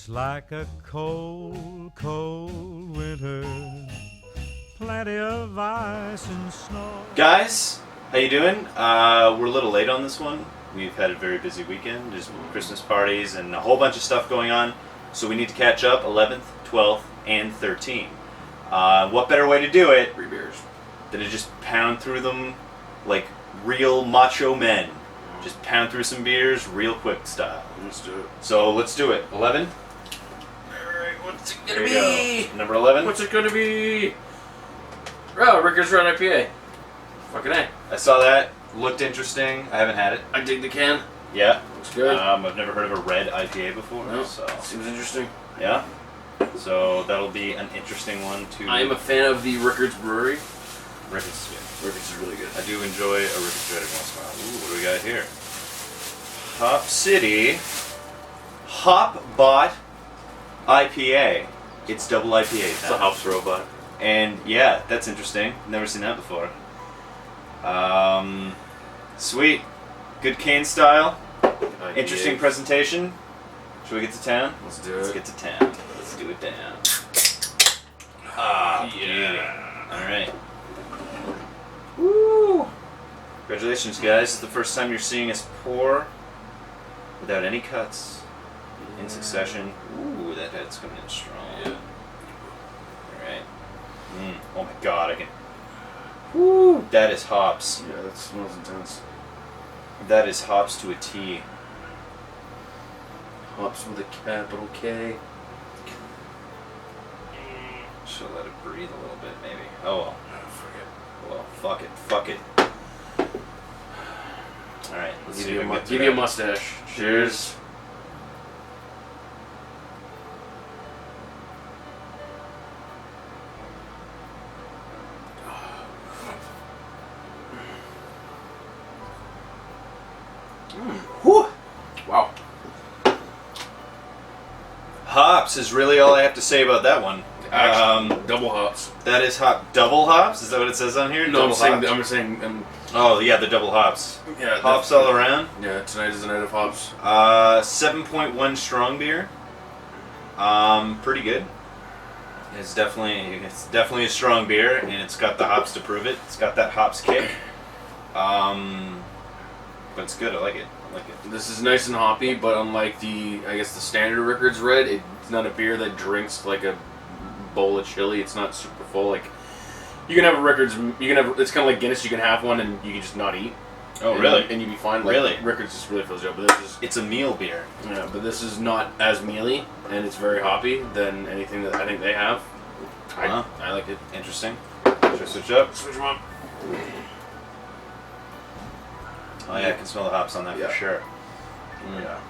It's like a cold, cold winter. Plenty of ice and snow. Guys, how you doing? We're a little late on this one. We've had a very busy weekend. There's Christmas parties and a whole bunch of stuff going on. So we need to catch up 11th, 12th, and 13th. What better way to do it 3 beers. than to just pound through them like real macho men. Just pound through some beers real quick style. Let's do it. So let's do it. 11? Alright, what's it There gonna you be? go. Number 11? What's it gonna be? Oh, Rickers Run IPA. Fucking A. I saw that. Looked interesting. I haven't had it. I dig the can. Yeah. Looks good. I've never heard of a red IPA before. No, So seems interesting. yeah. So that'll be an interesting one to. I am a fan of the Rickers Brewery. Ricketts is good. Rickers is really good. I do enjoy a Ricketts Red every once in a while. Ooh, what do we got here? Hop City Hop Bot IPA. It's double IPA. It's a hops robot. And yeah, that's interesting. Never seen that before. Sweet. Good cane style. IPA. Interesting presentation. Should we get to town? Let's do Let's it. get to town. Let's do it down. Ah, Yeah. Alright. Woo! Congratulations, guys. It's the first time you're seeing us pour without any cuts in succession. Ooh, that head's coming in strong. Yeah. Alright. Oh my god, I can. Woo! That is hops. Yeah, that smells intense. That is hops to a T. Hops with a capital K. Should let it breathe a little bit, maybe. Oh well. Oh, Well, fuck it. Fuck it. Alright, let's see if we can get through give you a that. mustache. Cheers. Whew. Wow. Hops is really all I have to say about that one. Double hops. That is hop. Double hops? Is that what it says on here? No, Double I'm saying. hops? I'm saying. Oh, yeah, the double hops. Yeah. Hops all around. Yeah. Tonight is the night of hops. 7.1 strong beer. Pretty good. It's definitely a strong beer, and it's got the hops to prove it. It's got that hops kick. But it's good. I like it. This is nice and hoppy, but unlike the standard Rickers Red, it's not a beer that drinks like a bowl of chili. It's not super full. Like you can have a Rickers, it's kind of like Guinness. You can have one and you can just not eat. Oh, and, really? And you'd be fine. Like, Really? Rickers just really fills you up. But this is It's a meal beer. this is not as mealy and it's very hoppy than anything that I think they have. Wow. I like it. Interesting. Should I switch up? Switch them up. Oh yeah, I can smell the hops on that Yeah. for sure. Yeah.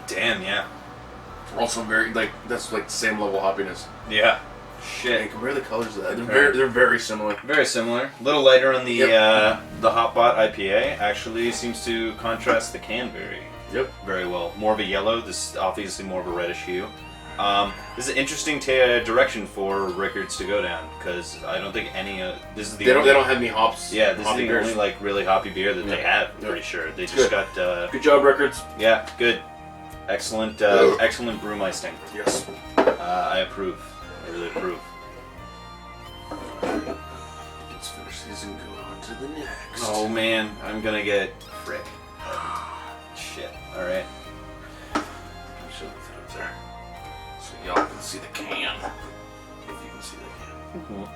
Damn, yeah. Also very that's like the same level of hoppiness. Yeah. Hey, Shit. compare the colors of that. Compare. They're very similar. Very similar. A little lighter on the Yep. the Hopbot IPA. Actually, seems to contrast the can very well. More of a yellow. This is obviously more of a reddish hue. This is an interesting direction for Rickards to go down because I don't think any. This is the. They only, don't have any hops. Yeah, this is hoppy the beers. only like really hoppy beer that they Yeah. have. I'm pretty sure they just Good. got. Good job, Rickers. Yeah, good. Excellent. Excellent brewmeisting. Yes. I approve. I really approve. Let's finish these and go on to the next. Oh man, I'm gonna get frick. Shit. All right. I should have it up there so y'all can see the can. If you can see the can.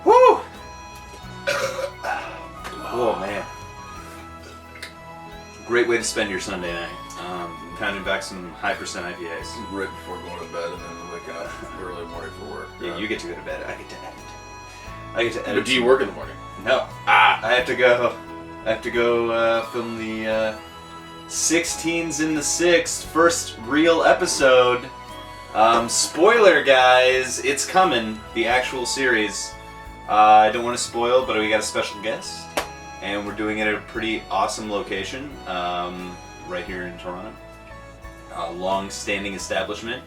Woo! Oh man. Great way to spend your Sunday night. Pounding back some high percent IPAs. Right before going to bed and then waking up early morning for work. Yeah, you get to go to bed. I get to edit. I get to edit. But do you work in the morning? No. I have to go. I have to go film the 16s in the 6th first real episode. Spoiler, guys, it's coming. The actual series. I don't want to spoil, but we got a special guest, and we're doing it at a pretty awesome location, right here in Toronto. A long-standing establishment.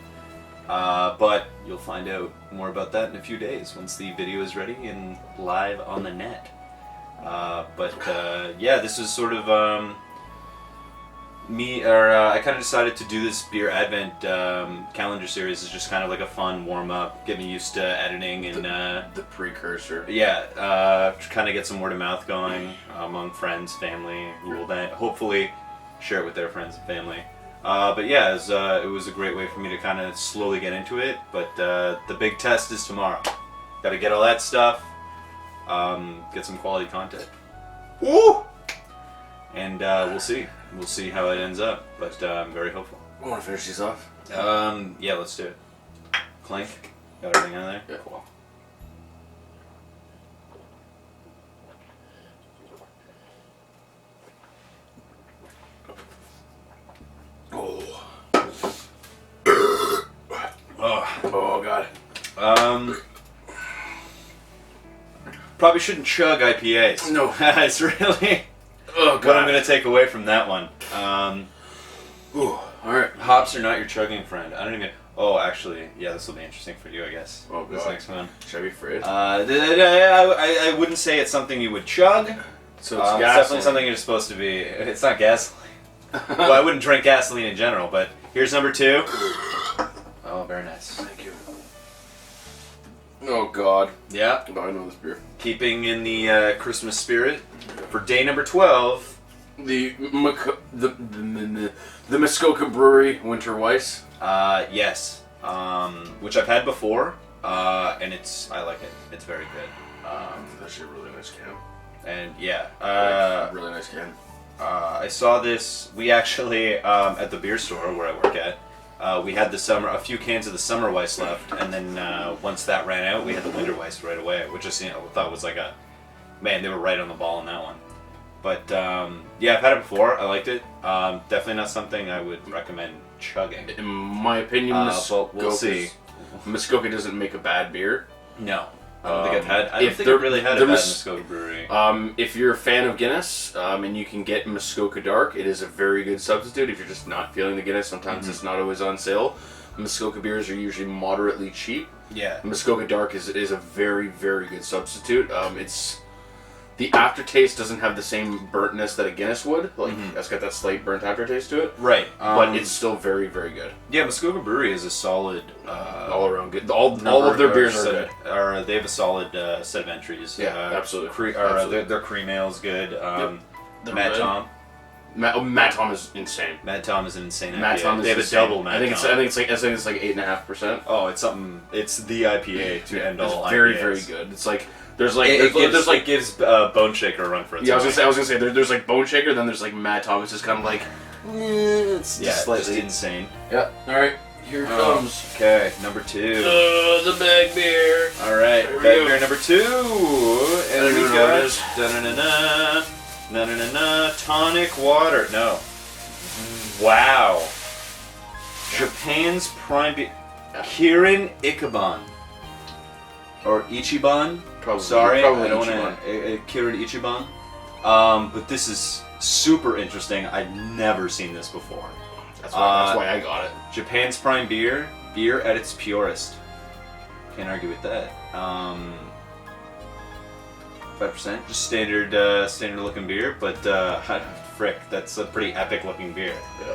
But you'll find out more about that in a few days once the video is ready and live on the net. Yeah, this was sort of I kind of decided to do this beer advent calendar series as just kind of like a fun warm up, get me used to editing and the precursor. to kind of get some word of mouth going among friends, family, who will then hopefully share it with their friends and family. But yeah, it was a great way for me to kind of slowly get into it. But the big test is tomorrow. Got to get all that stuff, get some quality content. Woo! And we'll see. We'll see how it ends up. But I'm very hopeful. I want to finish these off. Yeah, let's do it. Clink. Got everything out of there? Yeah. Cool. Oh god. Probably shouldn't chug IPAs. No. It's really Oh what I'm god. going to take away from that one. Ooh. All right. Hops are not your chugging friend. I don't even... Oh, actually, yeah, this will be interesting for you, I guess. Oh, this God. next one. Should I be afraid? I wouldn't say it's something you would chug. So It's definitely something you're supposed to be... It's not gasoline. Well, I wouldn't drink gasoline in general, but here's number 2. Oh, very nice. Thank you. Oh god. Yeah, Oh, I know this beer. keeping in the Christmas spirit. For day number 12, The Muskoka Brewery Winter Weiss. yes, which I've had before, and I like it. It's very good. That's actually a really nice can. And yeah, Really nice can. I saw this. We actually at the beer store where I work at, we had a few cans of the Summer Weiss left, and then once that ran out, we had the Winter Weiss right away, which I thought was like they were right on the ball on that one. But yeah, I've had it before. I liked it. Definitely not something I would recommend chugging. In my opinion, But we'll see. Muskoka doesn't make a bad beer. No, I don't think I've had. I don't if think there- I've really had there a bad was- Muskoka brewery. If you're a fan of Guinness, and you can get Muskoka Dark, it is a very good substitute. If you're just not feeling the Guinness, sometimes it's not always on sale. Muskoka beers are usually moderately cheap. Yeah. Muskoka Dark is a very, very good substitute. The aftertaste doesn't have the same burntness that a Guinness would. Like, it's got that slight burnt aftertaste to it. Right. But it's still very, very good. Yeah, Muskoka Brewery is a solid. All around good. All of their beers are good. They have a solid set of entries. Yeah, absolutely. Their cream ale is good. The Mad red- Tom. Matt Tom is insane. Mad Tom is an insane Matt IPA. Tom is They have insane. a double Mad I think Tom. it's like 8.5%. Oh, it's something. It's the IPA to end all. It's very, IPAs. very good. It's like there's like It there's gives Bone Shaker a run for its yeah. I money. was gonna say there's like Bone Shaker, then there's like Mad Tom. It's just kind of like it's Yeah, just just slightly insane. Yeah. All right. Here it comes. Okay, number 2. The bag beer. All right, There we bag go. beer number 2, and don't we even know what it got is. na-na-na-na, tonic water. No. Wow. Japan's prime beer, Kirin Ichiban. Or Ichiban. Probably. Sorry, Probably I don't Ichiban. want to. Kirin Ichiban. But this is super interesting. I've never seen this before. That's why I got it. Japan's prime beer at its purest. Can't argue with that. 5%, just standard looking beer, but frick, that's a pretty epic looking beer.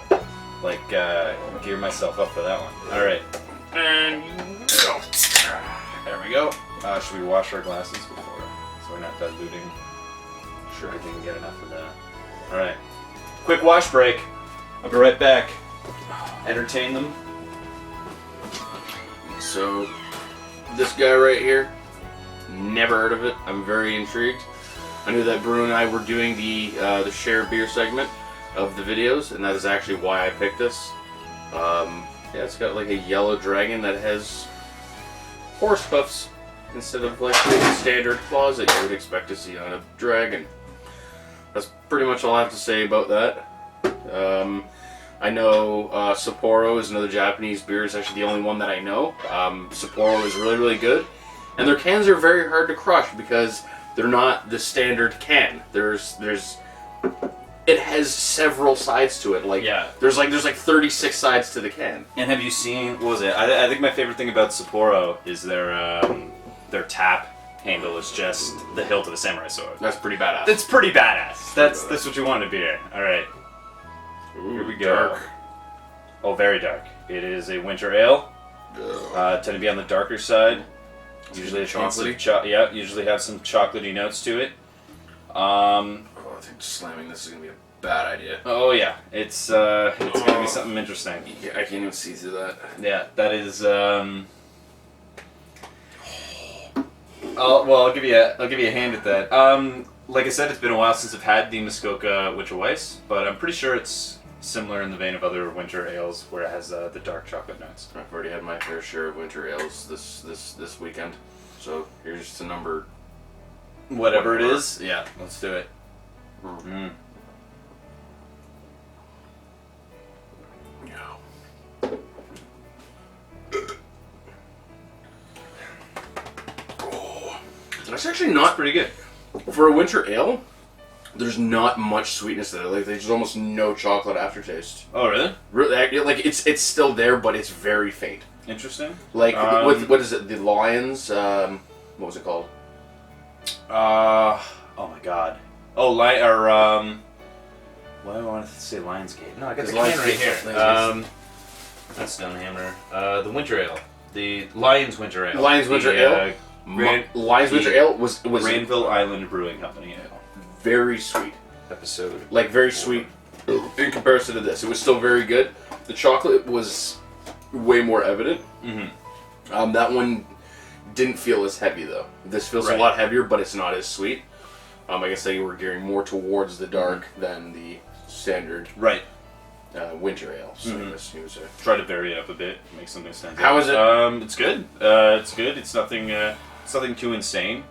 Yeah. Like, gear myself up for that one. All right, And there we go. Should we wash our glasses before, so we're not diluting? Sure, I can get enough of that. All right, quick wash break. I'll be right back. Entertain them. so this guy right here, never heard of it. I'm very intrigued. I knew that Bruno and I were doing the share beer segment of the videos, and that is actually why I picked this. Yeah, it's got like a yellow dragon that has horse hoofs instead of like the standard claws that you would expect to see on a dragon. That's pretty much all I have to say about that. I know Sapporo is another Japanese beer. It's actually the only one that I know. Sapporo is really, really good. And their cans are very hard to crush because they're not the standard can. It has several sides to it. Like Yeah. there's like 36 sides to the can. And have you seen, what was it? I think my favorite thing about Sapporo is their tap handle is just the hilt of a samurai sword. That's pretty badass. That's pretty badass. That's what you want to be here. All right. Ooh, Here we go. dark. Oh, very dark. It is a winter ale. Tend to be on the darker side. Usually a chocolatey. Usually have some chocolatey notes to it. Oh, I think slamming this is gonna be a bad idea. Oh yeah, it's gonna be something interesting. Yeah, I can't even see through that. Yeah, that is. I'll give you a hand at that. Like I said, it's been a while since I've had the Muskoka Winter Weiss, but I'm pretty sure it's similar in the vein of other winter ales where it has the dark chocolate notes. I've already had my fair share of winter ales this weekend, so here's the number. Whatever it is, yeah, let's do it. Mm. Yeah. Oh, that's actually not Pretty good. for a winter ale. There's not much sweetness in it. Like there's almost no chocolate aftertaste. Oh really? Really, like it's still there, but it's very faint. Interesting. Like what is it? The Lions. What was it called? Oh my god. Oh, why do I want to say Lionsgate? No, I got the can right here. That's Stonehammer. The Winter Ale. The Lions Winter Ale. Lions Winter Ale? Lions Winter Ale was Granville Island Brewing Company Ale. very sweet. Episode. Like very sweet in comparison to this. It was still very good. The chocolate was way more evident. Mm-hmm. That one didn't feel as heavy though. This feels Right. a lot heavier, but it's not as sweet. I guess they were gearing more towards the dark than the standard Right. winter ale. So Mhm. it was a Try to vary it up a bit, make something stand out. How is it? It's good. It's good. It's nothing. It's nothing too insane.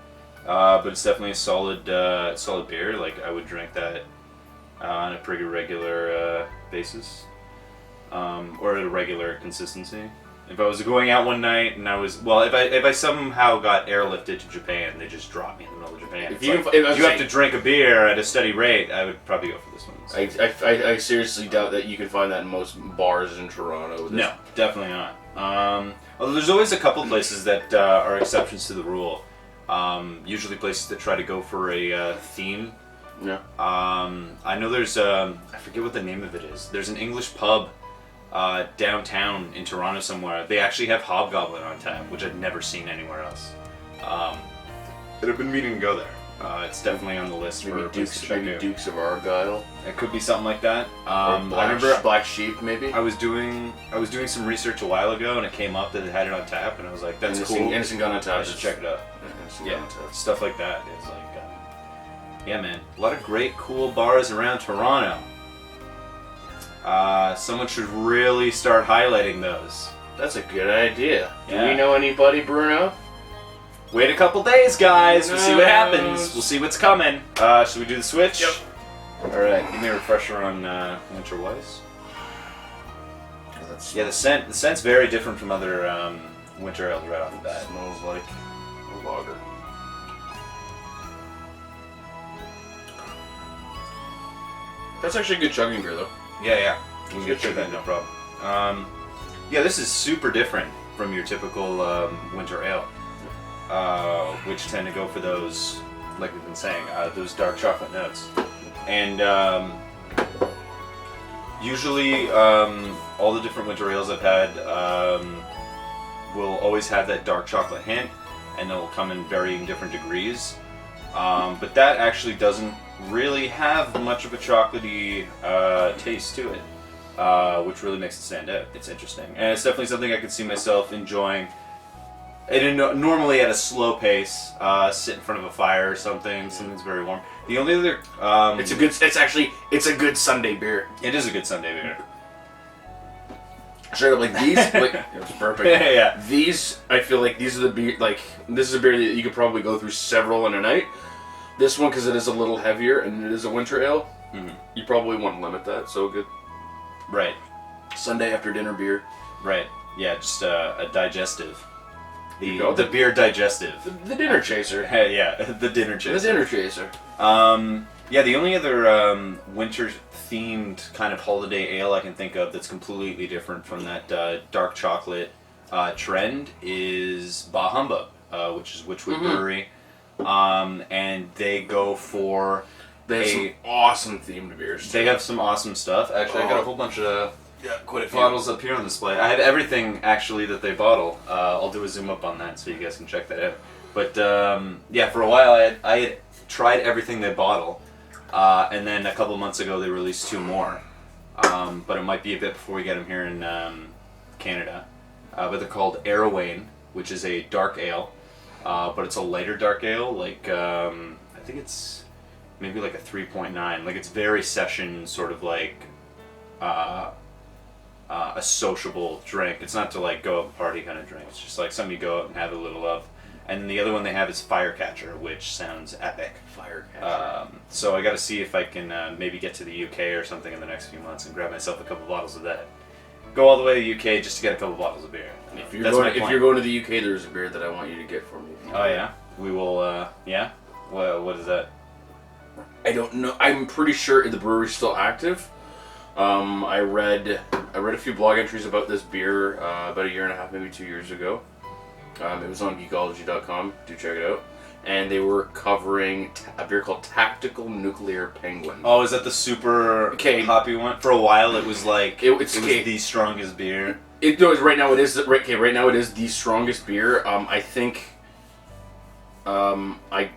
But it's definitely a solid beer. Like I would drink that on a pretty regular basis, or at a regular consistency. If I was going out one night and if I somehow got airlifted to Japan, they just dropped me in the middle of Japan. If It's you- like, if I was you have saying- to drink a beer at a steady rate, I would probably go for this one. So. I seriously doubt that you can find that in most bars in Toronto. No, definitely not. Although there's always a couple places that are exceptions to the rule. Usually places that try to go for a theme. Yeah. I know there's I forget what the name of it is. There's an English pub downtown in Toronto somewhere. They actually have Hobgoblin on tap, which I've never seen anywhere else. And I've been meaning to go there. It's definitely on the list Maybe for places to check out. Dukes of Argyle. It could be something like that. Or I remember Black Sheep, maybe. I was doing some research a while ago, and it came up that it had it on tap, and I was like, "That's cool. Innocent Gun on Tap. I should check it out." Innocent Yeah, Gun on Tap. stuff like that. It's like, yeah, man, a lot of great, cool bars around Toronto. Someone should really start highlighting those. That's a good idea. Do Yeah. we know anybody, Bruno? Wait a couple days, guys. We'll see what happens. Yes. We'll see what's coming. Should we do the switch? Yep. All right. Give me a refresher on Winter Weiss. Yeah, the scent's very different from other winter ales right off the bat. Smells like a lager. That's actually a good chugging beer, though. Yeah. You can It's get good through that, no problem. Yeah, this is super different from your typical winter ale, which tend to go for those, like we've been saying, those dark chocolate notes. And usually, all the different winter ales I've had will always have that dark chocolate hint, and they'll come in varying different degrees. But that actually doesn't really have much of a chocolatey taste to it, which really makes it stand out. It's interesting, and it's definitely something I could see myself enjoying. Normally at a slow pace, sit in front of a fire or something's very warm. The only other, It's a good Sunday beer. it is a good Sunday beer. Straight up, like these, it's perfect. Yeah. These, I feel like these are the beer. Like this is a beer that you could probably go through several in a night. This one, because it is a little heavier and it is a winter ale, you probably want to limit that. So good. Right. Sunday after dinner beer. Right. Yeah, just a digestive. You go. The beer digestive. The dinner chaser. Yeah, the dinner The chip. dinner chaser. Yeah, the only other winter-themed kind of holiday ale I can think of that's completely different from that dark chocolate trend is Bah Humbug, which is Witchwood Brewery. and they go for They have some awesome themed beers. They have some awesome stuff. Actually, I got a whole bunch of quite a few bottles up here on display. I have everything actually that they bottle. I'll do a zoom up on that so you guys can check that out. But yeah, for a while I had tried everything they bottle, and then a couple months ago they released 2 more. But it might be a bit before we get them here in Canada. But they're called Arrowayne, which is a dark ale, but it's a lighter dark ale. Like I think it's maybe like a 3.9. Like it's very session, sort of like a sociable drink. It's not to like go out and party kind of drink. It's just like something you go out and have a little of. And then the other one they have is Firecatcher, which sounds epic. Firecatcher. So I got to see if I can maybe get to the UK or something in the next few months and grab myself a couple bottles of that. Go all the way to the UK just to get a couple bottles of beer. If you're going to the UK, there's a beer that I want you to get for me. Oh yeah, we will. Yeah. What is that? I don't know. I'm pretty sure the brewery's still active. I read a few blog entries about this beer about 1.5 years, maybe 2 years ago. It was on Geekology.com. Do check it out. And they were covering a beer called Tactical Nuclear Penguin. Oh, is that the super hoppy one? For a while, it was like it was the strongest beer. Right now it is right now it is the strongest beer. I think. I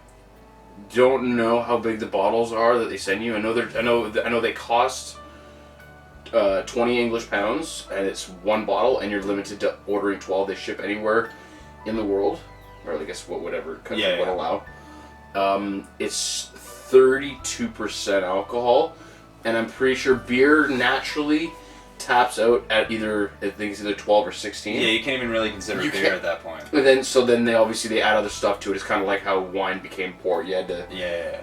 don't know how big the bottles are that they send you. I know they cost 20 English pounds, and it's 1 bottle, and you're limited to ordering 12. They ship anywhere in the world, or I guess whatever country would allow. It's 32% alcohol, and I'm pretty sure beer naturally taps out at either 12 or 16. Yeah, you can't even really consider beer at that point. And then they add other stuff to it. It's kind of like how wine became port. You had to. Yeah.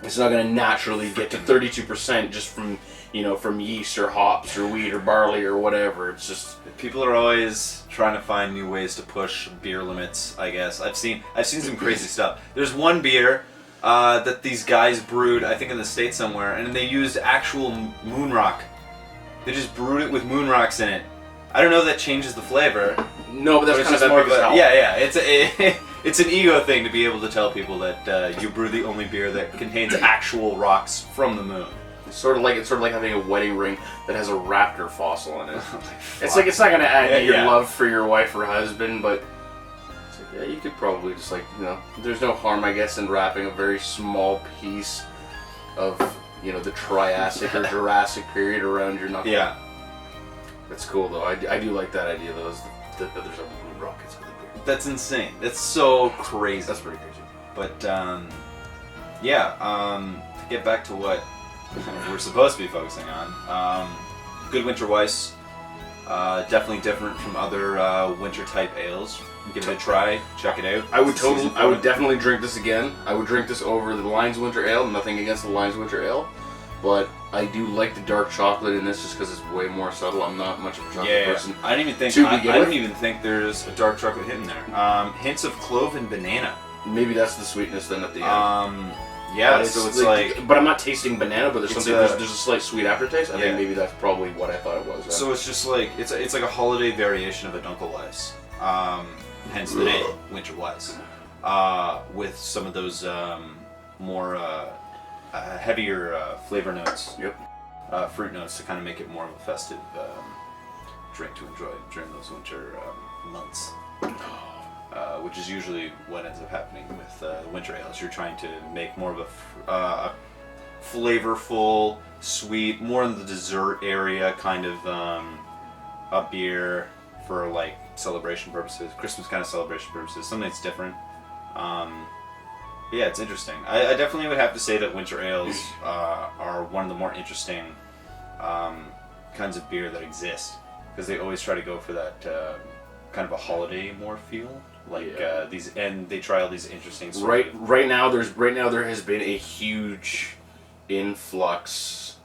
It's not going to naturally get to 32% just from yeast or hops or wheat or barley or whatever. It's just people are always trying to find new ways to push beer limits. I guess I've seen some crazy stuff. There's one beer that these guys brewed, I think in the States somewhere, and they used actual moon rock. They just brewed it with moon rocks in it. I don't know if that changes the flavor. No, but that's kind of more of a yeah. It's an ego thing to be able to tell people that you brew the only beer that contains actual rocks from the moon. It's sort of like having a wedding ring that has a raptor fossil in it. It's like it's not gonna add your love for your wife or husband, but it's like, you could probably just there's no harm, I guess, in wrapping a very small piece of the Triassic or Jurassic period around your knuckle. Yeah, that's cool though. I do like that idea though. That there's a moon rock inside the beer. That's insane. That's so crazy. That's pretty crazy. But to get back to what we're supposed to be focusing on, Good Winter Weiss, definitely different from other winter type ales. Give it a try, check it out. I would definitely drink this again. I would drink this over the Lions Winter Ale. Nothing against the Lions Winter Ale, but I do like the dark chocolate in this just because it's way more subtle. I'm not much of a chocolate person. I don't even think there's a dark chocolate hint in there. Hints of clove and banana. Maybe that's the sweetness then at the end. Yeah, so it's like... But I'm not tasting banana, but there's a slight sweet aftertaste. I think maybe that's probably what I thought it was. So it's just like... It's like a holiday variation of a Dunkelweiss. Hence the name, Winter Weiss. With some of those more heavier flavor notes. Yep. Fruit notes to kind of make it more of a festive drink to enjoy during those winter months. Which is usually what ends up happening with winter ales. You're trying to make more of a flavorful, sweet, more in the dessert area kind of a beer for like celebration purposes, Christmas kind of celebration purposes, something that's different. Yeah, it's interesting. I definitely would have to say that winter ales are one of the more interesting kinds of beer that exist, because they always try to go for that kind of a holiday more feel. These, and they try all these interesting sort of... Right now there has been a huge influx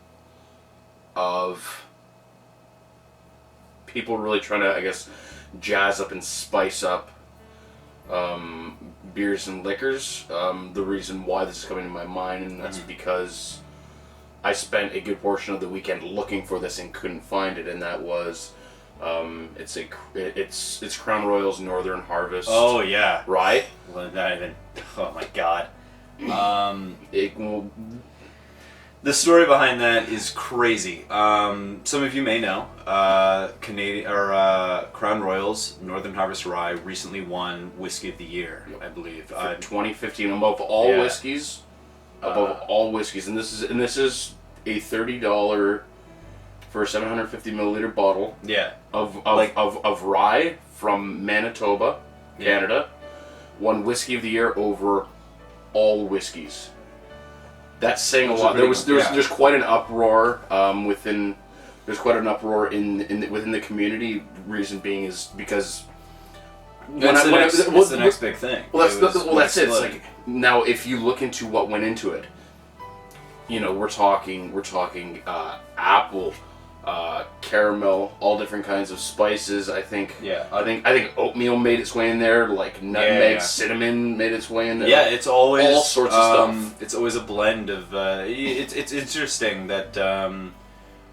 of people really trying to, I guess, jazz up and spice up beers and liquors. The reason why this is coming to my mind, and that's because I spent a good portion of the weekend looking for this and couldn't find it, and that was It's Crown Royal's Northern Harvest. Oh yeah. Rye. Well, not even. Oh my god. It will. The story behind that is crazy. Some of you may know, Canadian or Crown Royal's Northern Harvest Rye recently won Whiskey of the Year, I believe. For 2015, above all Yeah. whiskeys, and this is a $30 for a 750 milliliter bottle Yeah. of rye from Manitoba, Canada. Won Whiskey of the Year over all whiskeys. That's saying a lot. There's quite an uproar within. There's quite an uproar within the community. Reason being is because It's the next big thing. that's it. It's exploding. like now if you look into what went into it, we're talking apple, caramel, all different kinds of spices. I think oatmeal made its way in there, like nutmeg, cinnamon made its way in there. Yeah, it's always all sorts of stuff. It's always a blend of. It's interesting that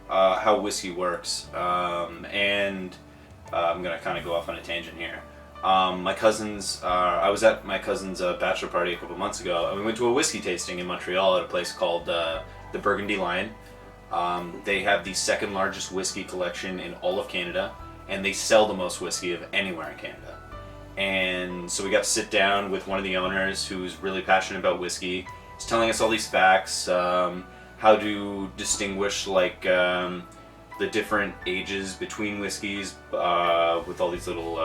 how whiskey works, and I'm gonna kind of go off on a tangent here. My cousins, I was at my cousin's bachelor party a couple months ago, and we went to a whiskey tasting in Montreal at a place called the Burgundy Lion. They have the second largest whiskey collection in all of Canada, and they sell the most whiskey of anywhere in Canada. And so we got to sit down with one of the owners who's really passionate about whiskey. He's telling us all these facts, how to distinguish the different ages between whiskeys with all these little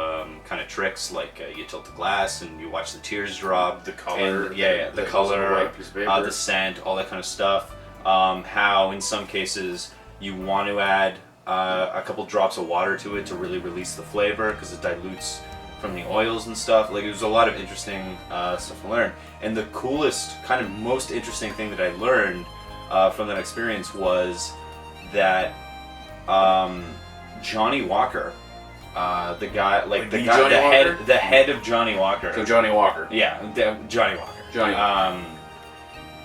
kind of tricks, like you tilt the glass and you watch the tears drop. The color, and, the color, white piece of paper. the scent, all that kind of stuff. How in some cases you want to add a couple drops of water to it to really release the flavor because it dilutes from the oils and stuff. Like, there's a lot of interesting stuff to learn. And the coolest, kind of most interesting thing that I learned from that experience was that Johnny Walker, the guy, the head of Johnny Walker. So Johnny Walker. Yeah, Johnny Walker. Johnny.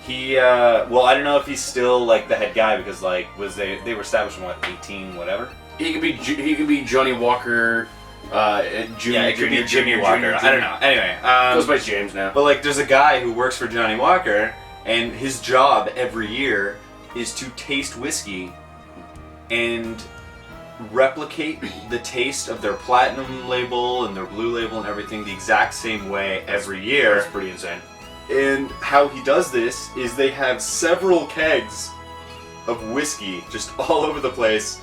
He well, I don't know if he's still like the head guy because they were established in 18 whatever. He could be Johnny Walker. Junior, yeah, it could be Jimmy Walker. I don't know. Anyway, goes by James now. But there's a guy who works for Johnny Walker, and his job every year is to taste whiskey and replicate the taste of their platinum label and their blue label and everything the exact same way every year. That's pretty insane. And how he does this is they have several kegs of whiskey just all over the place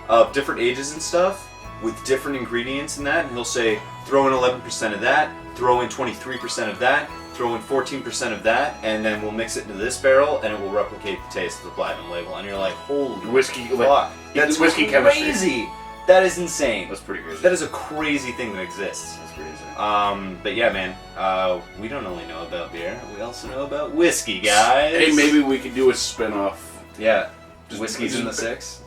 of different ages and stuff with different ingredients in that. And he'll say, throw in 11% of that, throw in 23% of that, throw in 14% of that, and then we'll mix it into this barrel and it will replicate the taste of the platinum label. And you're like, holy whiskey, fuck. That's whiskey crazy. chemistry. That is insane. That's pretty crazy. That is a crazy thing that exists. That's pretty insane. But yeah, man, we don't only know about beer, we also know about whiskey, guys. Hey, maybe we could do a spin-off. Yeah. Just- Whiskey's in the 6.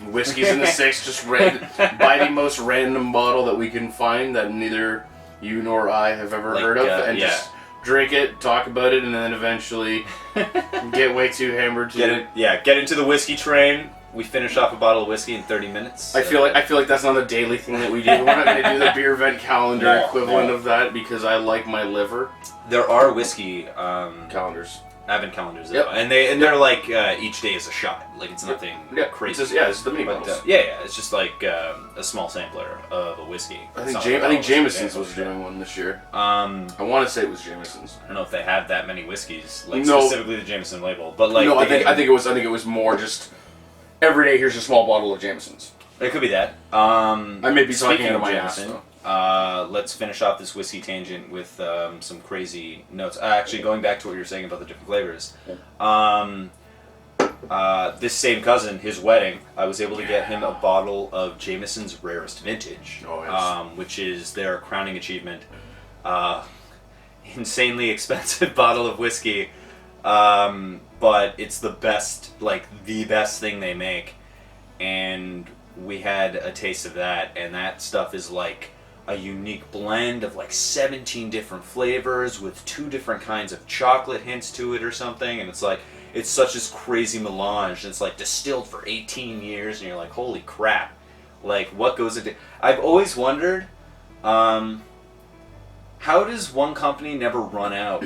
Whiskey's in the 6, just buy the most random bottle that we can find that neither you nor I have ever heard of, and just drink it, talk about it, and then eventually get way too hammered to Get into the whiskey train. We finish off a bottle of whiskey in 30 minutes. I feel like that's not a daily thing that we do. We're not going to do the beer event calendar equivalent no. of that because I like my liver. There are whiskey Calendars. advent calendars, Yep. though, and they're like each day is a shot. Like, it's nothing crazy. It's the mini But, bottles. it's just like a small sampler of a whiskey. I think It's not Jameson's like was doing one this year. I I want to say it was Jameson's. don't know if they have that many whiskeys, like No. specifically the Jameson label, but like No, I think it was more just every day. Here's a small bottle of Jameson's. it could be that. I may be talking Speaking out of of my ass. Jameson, Though. let's finish off this whiskey tangent with some crazy notes. Actually, going back to what you were saying about the different flavors. This same cousin, his wedding, I was able to get him a bottle of Jameson's Rarest Vintage, Oh, yes. which is their crowning achievement. Insanely expensive bottle of whiskey, but it's the best thing they make. And we had a taste of that, and that stuff is like a unique blend of like 17 different flavors with 2 different kinds of chocolate hints to it or something, and it's such this crazy melange. It's like distilled for 18 years, and you're like, holy crap. Like, what goes into... I've always wondered, how does one company never run out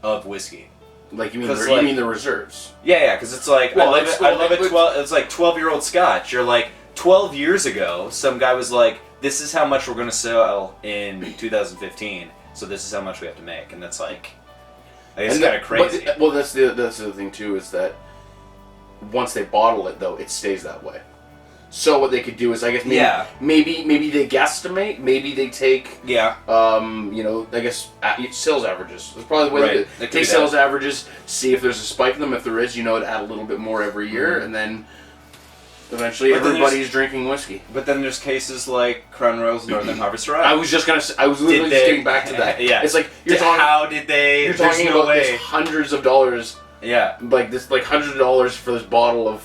of whiskey? Like you mean 'Cause, you like- mean the reserves? Yeah, because it's like, Well, I it's- love it, well, it's like 12-year-old scotch. You're like, 12 years ago, some guy was like, this is how much we're going to sell in 2015, so this is how much we have to make. And that's like, it's kind of crazy. Well, that's the other thing too, is that once they bottle it, though, it stays that way. So what they could do is, I guess, maybe they guesstimate, maybe they take, Yeah. I guess sales averages. That's probably the way Right. they do It it. could Take be sales that. averages, see if there's a spike in them. If there is, to add a little bit more every year, and then eventually But then everybody's drinking whiskey. But then there's cases like Crown Royal's Northern Harvest Rye. I was just gonna say, I was literally just getting back to that. Yeah. It's like you're talking. How did they... You're There's talking no about this way. hundreds of dollars, Yeah. like $100 for this bottle of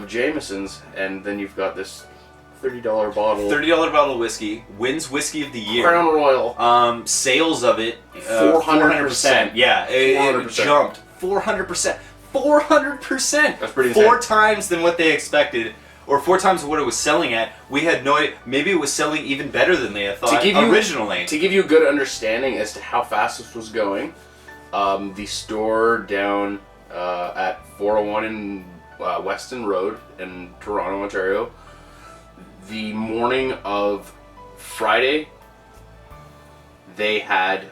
Jameson's, and then you've got this $30 bottle. $30 bottle of whiskey, wins Whiskey of the Year. Crown Royal. Sales of it, 400%. Yeah, it 400%. jumped 400%. 400%. That's pretty Four insane. times than what they expected, or 4 times what it was selling at. We had no idea. Maybe it was selling even better than they had thought originally. To give you a good understanding as to how fast this was going, the store down at 401 in Weston Road in Toronto, Ontario, the morning of Friday, they had,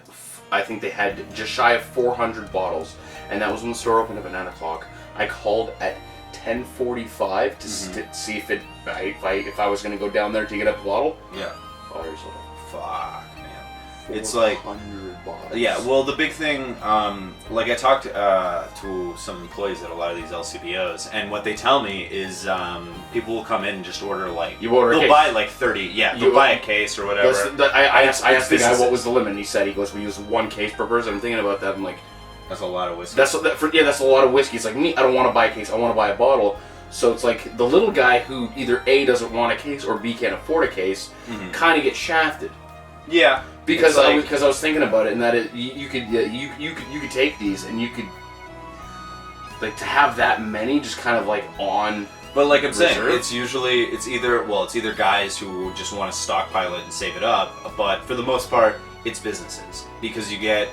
I think they had just shy of 400 bottles, and that was when the store opened up at 9 o'clock. I called at 10:45 to see if I was going to go down there to get a bottle. Yeah. Already sold out. Fuck, man. It's like... 400 bottles. Yeah, well, the big thing, like I talked to some employees at a lot of these LCBOs, and what they tell me is people will come in and just order like they'll buy like 30, they'll buy a case or whatever. I asked the guy businesses. what was the limit, and he said we use 1 case per person. I'm thinking about that. I'm like, That's a lot of whiskey. that's a lot of whiskey. It's like me, I don't want to buy a case. I want to buy a bottle. So it's like the little guy who either A, doesn't want a case, or B, can't afford a case, kind of gets shafted. Yeah, Because it's I was thinking about it, and that you could take these, and you could, like, to have that many just kind of like on. But like I'm saying, reserve? it's either guys who just want to stockpile it and save it up, but for the most part, it's businesses because you get.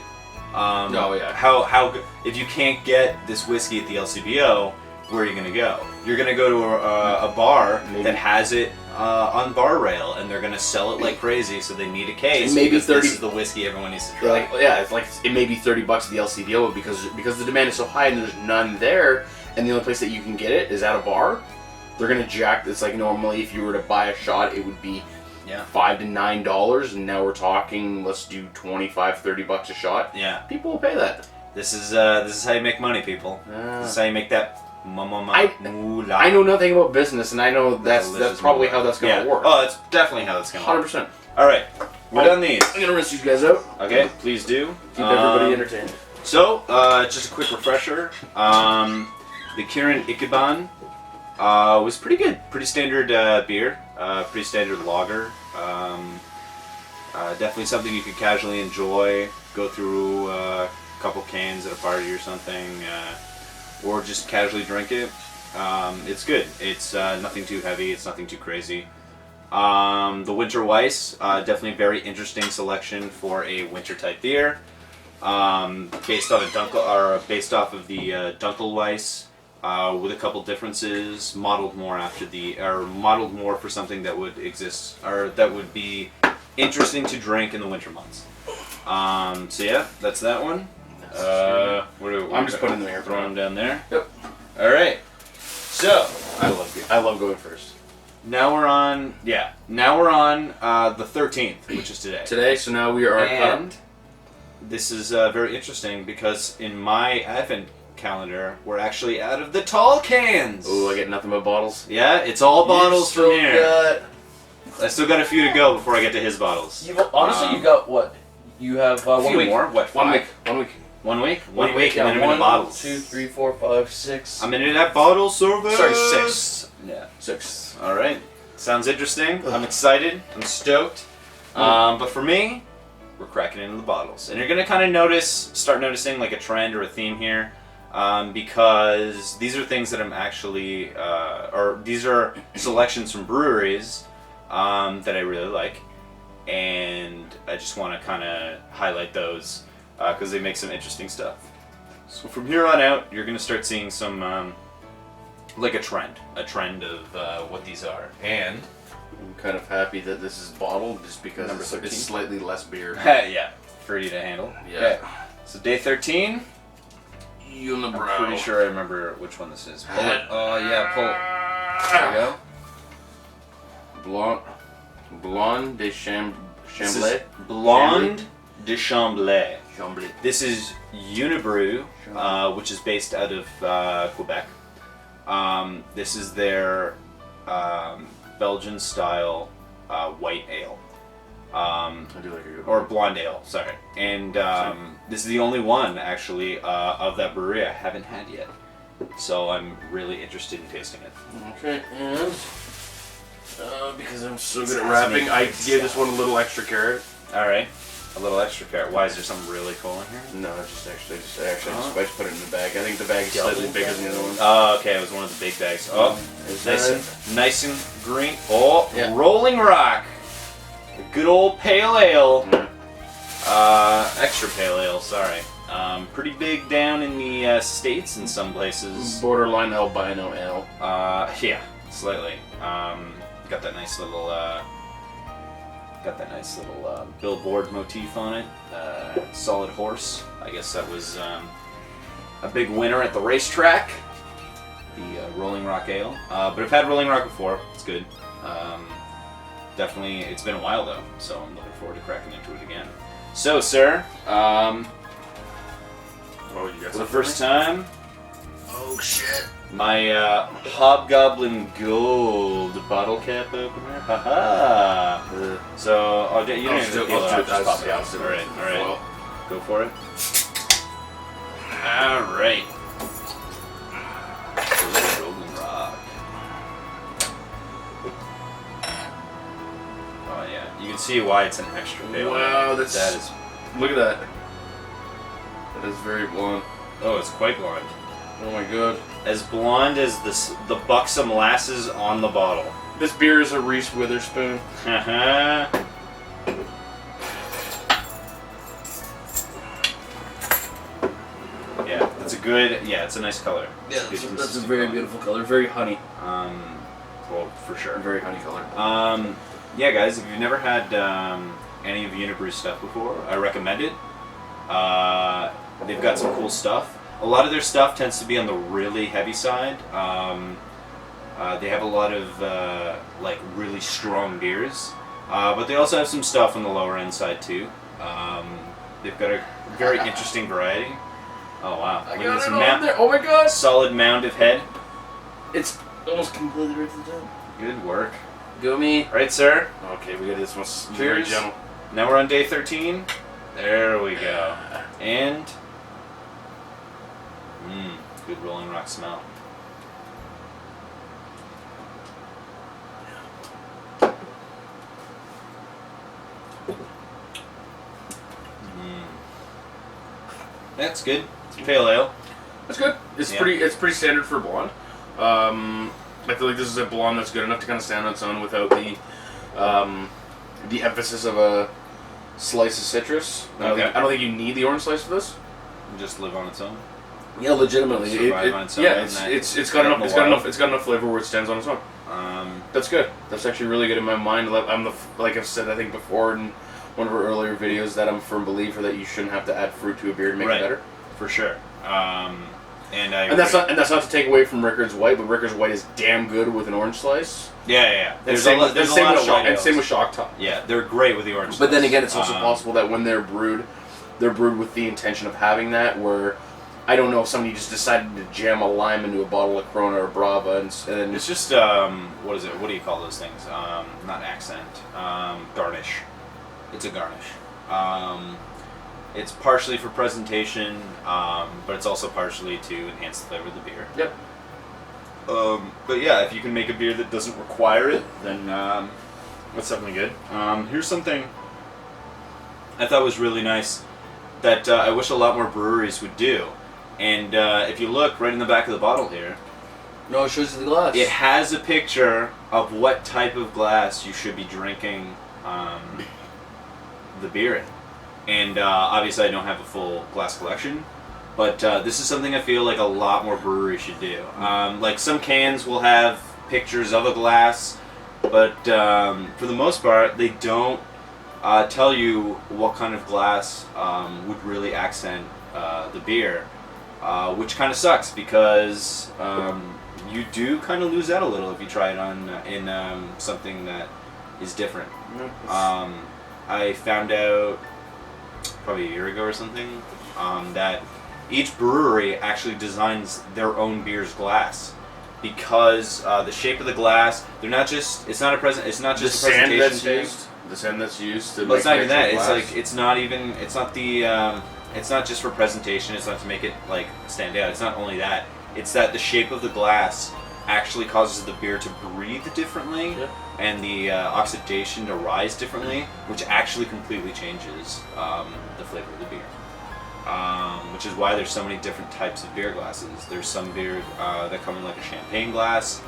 How if you can't get this whiskey at the LCBO, where are you gonna go? You're gonna go to a bar that has it on bar rail, and they're gonna sell it like crazy. So they need a case. And maybe because 30 This is the whiskey everyone needs to try. It's like it may be $30 at the LCBO because the demand is so high and there's none there, and the only place that you can get it is at a bar. They're gonna jack. It's like normally if you were to buy a shot, it would be $5 to $9, and now we're talking. Let's do $25-$30 a shot. Yeah, People will pay that. this is how you make money, people. This is how you make that moolah. I know nothing about business, and I know that's probably how that's gonna work. Oh, that's definitely how that's gonna work. 100%. All right, we're done these. I'm gonna rinse these guys out. Okay, please do. Keep everybody entertained. So, just a quick refresher. The Kirin Ichiban was pretty good. Pretty standard beer. Pretty standard lager. Definitely something you could casually enjoy. Go through a couple cans at a party or something. Or just casually drink it. It's good. It's nothing too heavy. It's nothing too crazy. The Winter Weiss, definitely a very interesting selection for a winter type beer. Based off of the Dunkel Weiss, with a couple differences, modeled more for something that would exist or that would be interesting to drink in the winter months. So yeah, that's that one. I'm just putting them here. Throw them down there. Yep. All right. So I love going first. now we're on the 13th, which is today. Today, so now we are. And this is very interesting because in my advent calendar, we're actually out of the tall cans. Oh, I get nothing but bottles. Yeah, it's all bottles from here. I still got a few to go before I get to his bottles. You got what? You have A 1 few week. more? What? 1 week. 5? 1 week. 1 week? What 1 do you week, got? and then I'm in bottles. 2, 3, 4, 5, 6. I'm into that bottle service. Sorry, 6. Yeah. 6. All right. Sounds interesting. I'm excited. I'm stoked. But for me, we're cracking into the bottles, and you're gonna kind of start noticing like a trend or a theme here. because these are things that I'm actually, or these are selections from breweries that I really like, and I just want to kind of highlight those because they make some interesting stuff. So from here on out, you're going to start seeing some, like a trend of what these are. And I'm kind of happy that this is bottled just because Number it's 13. slightly less beer. yeah, for you to handle. Yeah. Okay. So day 13. Unibrow. I'm pretty sure I remember which one this is. Pull it. Oh yeah, pull. There you go. Blonde de This is Chamblay. Blonde de Chamblay. Chamblay. This is Unibrew, which is based out of Quebec. This is their Belgian style white ale. I do like a good Or one. blonde ale, sorry. And this is the only one, actually, of that brewery I haven't had yet. So I'm really interested in tasting it. Okay, and because I'm so good at rapping, I gave this one a little extra carrot. Alright. A little extra carrot. Why, is there something really cool in here? No, I just put it in the bag. I think the bag is slightly bigger than the other one. Oh, okay, it was one of the big bags. Oh, Is nice that and, nice and green. Oh, Yeah. Rolling Rock. A good old pale ale. Yeah. Extra pale ale, sorry. Pretty big down in the States in some places. Borderline albino ale. Yeah, slightly. Got that nice little, billboard motif on it. Solid horse. I guess that was a big winner at the racetrack. The Rolling Rock Ale. But I've had Rolling Rock before. It's good. Definitely, it's been a while though, so I'm looking forward to cracking into it again. So, sir, Oh, you got for the first time, Oh shit. my Hobgoblin Gold bottle cap opener. Haha. So I'll get you. I'll Don't do even it, just I'll pop do it it, out. I'll do it. All right, all right. Well. Go for it. All right. Golden Rock. Oh yeah, you can see why it's an extra pale. Wow, ale. that's- that is. Look at that. That is very blonde. Oh, it's quite blonde. Oh my god. As blonde as the buxom lasses on the bottle. This beer is a Reese Witherspoon. Haha. Yeah, that's a good. Yeah, it's a nice color. Yeah, It's good that's a consistent very color. beautiful color. Very honey. Well, for sure. Very honey color. Yeah, guys, if you've never had any of Unibrew's stuff before, I recommend it. They've got some cool stuff. A lot of their stuff tends to be on the really heavy side. They have a lot of like really strong beers, but they also have some stuff on the lower end side too. They've got a very interesting variety. Oh wow! I Look got at this it on there. Oh my god! solid mound of head. It's almost completely right to the top. Good work. Go me. Right, sir. Okay, we got this one. Very Cheers. gentle. Now we're on day 13. There we go. And good Rolling Rock smell. That's good. It's pale ale. That's good. It's Yeah. pretty. It's pretty standard for blonde. I feel like this is a blonde that's good enough to kind of stand on its own without the emphasis of a slice of citrus. Okay. I don't think you need the orange slice for this. Just live on its own. Yeah, legitimately. Survive on its own Yeah, in that- it's got in enough. the It's got wild. enough. It's got enough flavor where it stands on its own. That's good. That's actually really good in my mind. Like I've said, I think before in one of our earlier videos, that I'm a firm believer that you shouldn't have to add fruit to a beer to make Right. it better. For sure. And that's not to take away from Rickards White, but Rickards White is damn good with an orange slice. Yeah. There's Same a lot with of Shock, white and ales. same with Shock Top. Yeah, they're great with the orange. But then slice. again, it's also possible that when they're brewed with the intention of having that. Where I don't know if somebody just decided to jam a lime into a bottle of Corona or Brava, and It's just what is it? What do you call those things? Not accent. Garnish. It's a garnish. It's partially for presentation, but it's also partially to enhance the flavor of the beer. Yep. But yeah, if you can make a beer that doesn't require it, then that's definitely good. Here's something I thought was really nice that I wish a lot more breweries would do. And if you look right in the back of the bottle here, No, it shows you the glass. it has a picture of what type of glass you should be drinking the beer in. And obviously I don't have a full glass collection, but this is something I feel like a lot more breweries should do. Like some cans will have pictures of a glass, but for the most part they don't tell you what kind of glass would really accent the beer, which kind of sucks because you do kind of lose out a little if you try it on in something that is different. I found out probably a year ago or something that each brewery actually designs their own beer's glass because the shape of the glass, they're not just it's not a present it's not The just a sand presentation that's thing. used. The sand that's used to Well, it's not even that. glass. It's like it's not the it's not just for presentation. It's not to make it like stand out. It's not only that. It's that the shape of the glass actually causes the beer to breathe differently and the oxidation to rise differently, which actually completely changes the flavor of the beer. Which is why there's so many different types of beer glasses. There's some beer that come in like a champagne glass.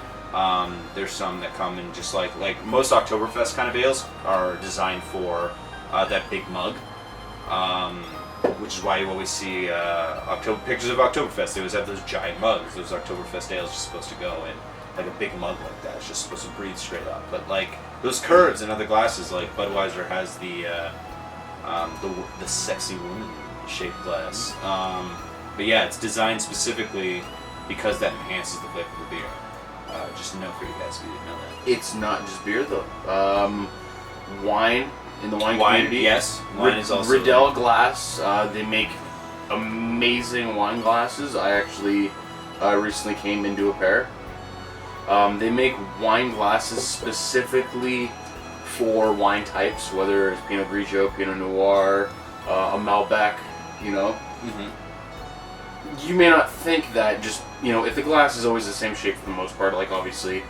There's some that come in just like most Oktoberfest kind of ales are designed for that big mug, which is why you always see pictures of Oktoberfest. They always have those giant mugs. Those Oktoberfest ales are supposed to go in like a big mug like that. It's just supposed to breathe straight up. But like those curves in other glasses, like Budweiser has the sexy woman shaped glass. But yeah, it's designed specifically because that enhances the flavor of the beer. Just a note for you guys if you didn't know that. It's not just beer though. Wine in the wine community. Yes, wine is also Riddell Glass. They make amazing wine glasses. I actually recently came into a pair. They make wine glasses specifically for wine types, whether it's Pinot Grigio, Pinot Noir, a Malbec. You know. Mm-hmm. You may not think that just, if the glass is always the same shape for the most part, like obviously,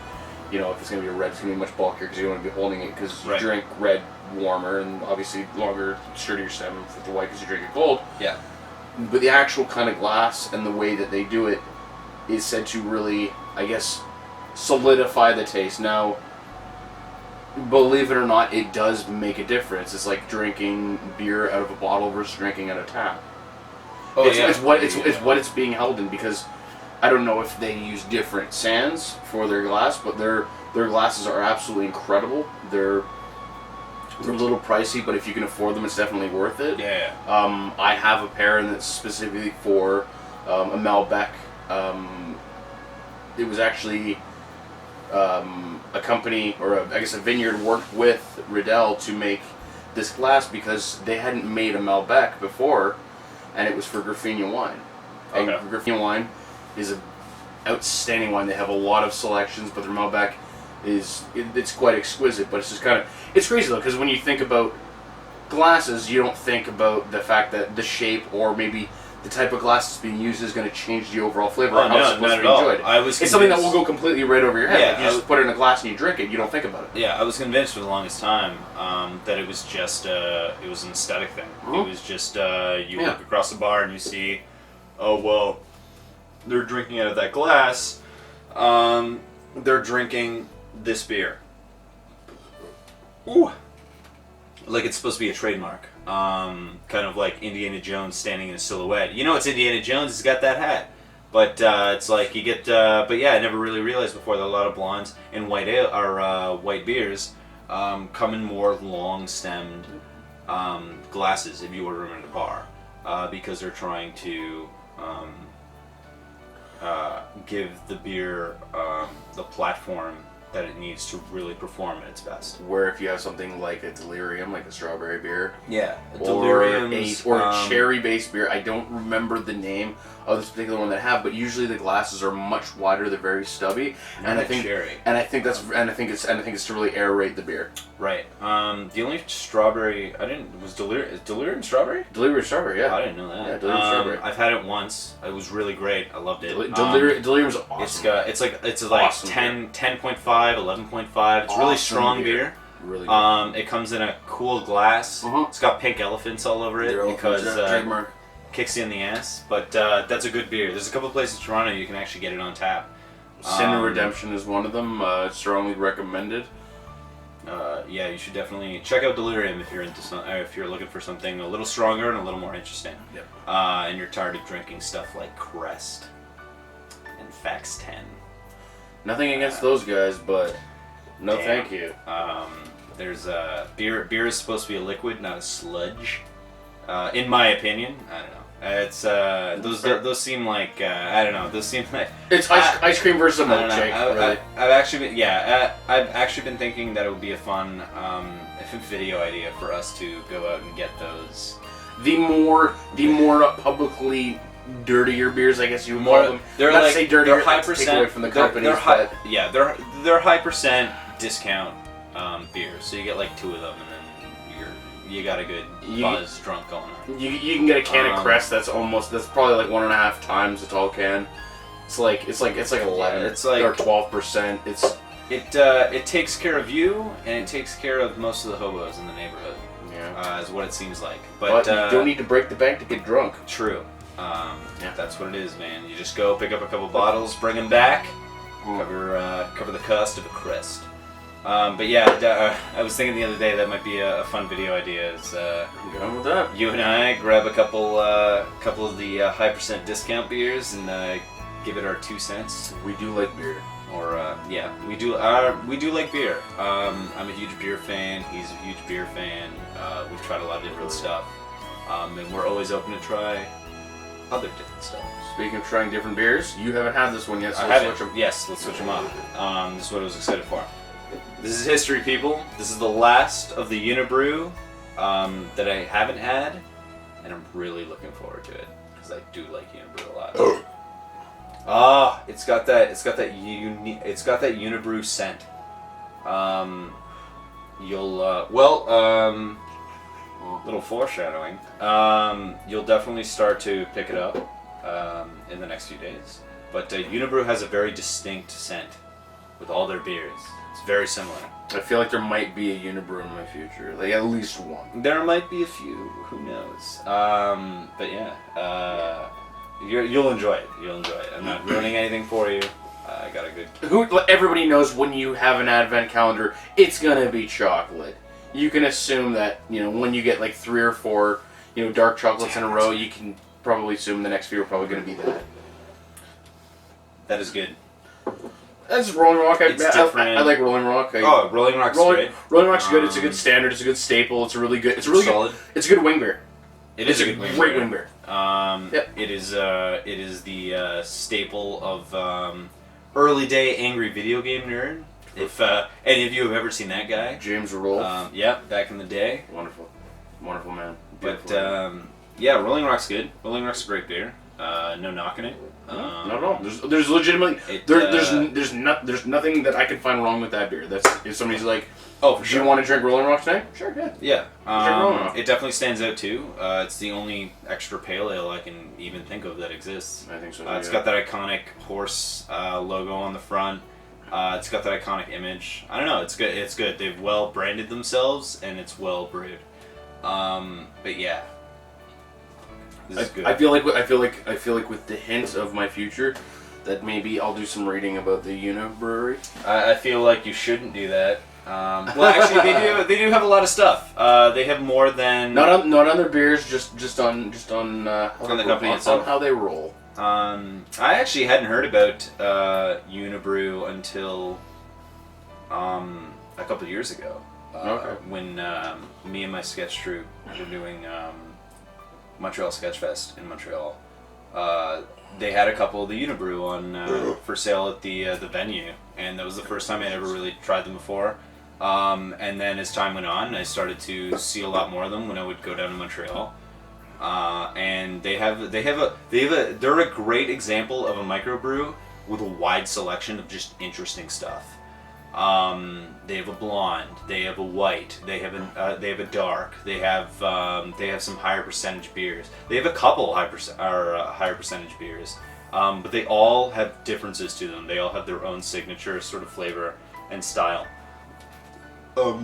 if it's going to be a red, it's going to be much bulkier because you don't want to be holding it because you drink red warmer and obviously longer, sturdier stem with the white because you drink it cold. Yeah. But the actual kind of glass and the way that they do it is said to really, I guess, solidify the taste. Now, believe it or not, it does make a difference. It's like drinking beer out of a bottle versus drinking out of tap. Oh, It's what it's being held in because I don't know if they use different sands for their glass, but their glasses are absolutely incredible. They're a little pricey, but if you can afford them, it's definitely worth it. Yeah. I have a pair that's specifically for a Malbec. It was actually a company, or I guess a vineyard, worked with Riddell to make this glass because they hadn't made a Malbec before, and it was for Graffinia wine. And Graffinia wine is an outstanding wine. They have a lot of selections, but their Malbec it's quite exquisite. But it's just it's crazy though, because when you think about glasses, you don't think about the fact that the shape or maybe the type of glass that's being used is going to change the overall flavor. Oh, how it's no, supposed not to at be all. enjoyed. It's something that will go completely right over your head. Yeah, Like you just put it in a glass and you drink it. You don't think about it. Yeah, I was convinced for the longest time that it was just it was an aesthetic thing. Mm-hmm. It was just you look across the bar and you see, oh well, they're drinking out of that glass. They're drinking this beer. Ooh. Like it's supposed to be a trademark. Kind of like Indiana Jones standing in a silhouette. You know it's Indiana Jones, he's got that hat. But it's like you get, but yeah, I never really realized before that a lot of blondes and white ale or white beers come in more long-stemmed glasses if you order them in a bar, because they're trying to give the beer the platform that it needs to really perform at its best. Where if you have something like a Delirium, like a strawberry beer, Yeah, or a cherry-based beer, I don't remember the name of this particular one that I have, but usually the glasses are much wider. They're very stubby, and I think cherry. I think it's to really aerate the beer. Right. The only strawberry was Delirium strawberry? Delirium strawberry, yeah. I didn't know that. Yeah, Delirium strawberry. I've had it once. It was really great. I loved it. Delirium's awesome. It's like Awesome 10.5, 11.5. It's really Awesome strong beer. Really good. It comes in a cool glass. Mhm. It's got pink elephants all over it They're all because trademark. kicks you in the ass. But that's a good beer. There's a couple places in Toronto you can actually get it on tap. Sin of Redemption is one of them. Strongly recommended. Yeah, you should definitely check out Delirium if you're into if you're looking for something a little stronger and a little more interesting. Yep. And you're tired of drinking stuff like Crest and Fax 10. Nothing against those guys, but no Damn. thank you. There's beer. Beer is supposed to be a liquid, not a sludge. In my opinion, I don't know. It's those seem like I don't know. Those seem like It's ice cream versus a I don't know. milkshake. Really. I've actually been I've actually been thinking that it would be a fun video idea for us to go out and get those. The more publicly dirtier beers, I guess you would call them. They're Not to like say dirtier, they're high that's a percent takeaway from the they're- companies, They're high, but- yeah, they're high percent discount beers. So you get like 2 of them, and then you got a good buzz drunk going on. You can get a can of Crest that's probably like 1.5 times the tall can. It's like 11. It's like- or 12%. It takes care of you, and it takes care of most of the hobos in the neighborhood. Yeah. Is what it seems like. But But you don't need to break the bank to get drunk. true. That's what it is, man. You just go pick up a couple bottles, bring them back, cover the cost of a Crest. But yeah, I was thinking the other day that might be a fun video idea. Is I'm going with that. you and I grab a couple of the high percent discount beers and give it our 2 cents. We do like beer. Or yeah, we do like beer. I'm a huge beer fan. He's a huge beer fan. We've tried a lot of different stuff, and we're always open to try other different stuff. Speaking of trying different beers, you haven't had this one yet, so I let's have switch it. 'em. Yes, let's switch them up. This is what I was excited for. This is history, people. This is the last of the Unibrew that I haven't had, and I'm really looking forward to it because I do like Unibrew a lot. It's got that Unibrew scent. Little foreshadowing. You'll definitely start to pick it up in the next few days. But Unibrew has a very distinct scent with all their beers. It's very similar. I feel like there might be a Unibrew in my future, like at least one. There might be a few. Who knows? But yeah, you'll enjoy it. You'll enjoy it. I'm not ruining anything for you. I got a good. Everybody knows when you have an advent calendar, it's gonna be chocolate. You can assume that when you get like 3 or 4 dark chocolates in a row, you can probably assume the next few are probably gonna be that. That is good. That's Rolling Rock. It's different. I like Rolling Rock. Rolling Rock's great. Rolling Rock's good. It's a good standard. It's a good staple. It's a really good. It's really solid. good. It's a good wing beer. It's a great wing beer. Yep. It is the staple of early day angry video game nerd. If any of you have ever seen that guy, James Rolfe. Yep, back in the day. Wonderful man. But Beautiful. yeah, Rolling Rock's good. Rolling Rock's a great beer. No knocking it. Not at all. There's legitimately there's nothing that I can find wrong with that beer. That's if somebody's like, Oh, for do sure. you want to drink Rolling Rock today? Sure, good. Yeah, Rolling Rock. it definitely stands out too. It's the only extra pale ale I can even think of that exists. I think so. It's got that iconic horse logo on the front. It's got that iconic image. I don't know. It's good. It's good. They've well branded themselves, and it's well brewed. But yeah, this is good. I feel like with the hint of my future, that maybe I'll do some reading about the Una Brewery. I feel like you shouldn't do that. Well, actually, they do have a lot of stuff. They have more than Not on their beers, just on how On the company on itself. how they roll. I actually hadn't heard about Unibrew until a couple of years ago. When me and my sketch troupe were doing Montreal Sketch Fest in Montreal. They had a couple of the Unibrew on for sale at the venue, and that was the first time I'd ever really tried them before. And then as time went on, I started to see a lot more of them when I would go down to Montreal. And they're a great example of a microbrew with a wide selection of just interesting stuff. They have a blonde, they have a white, they have a dark, they have some higher percentage beers. They have a couple higher percentage beers, but they all have differences to them. They all have their own signature sort of flavor and style,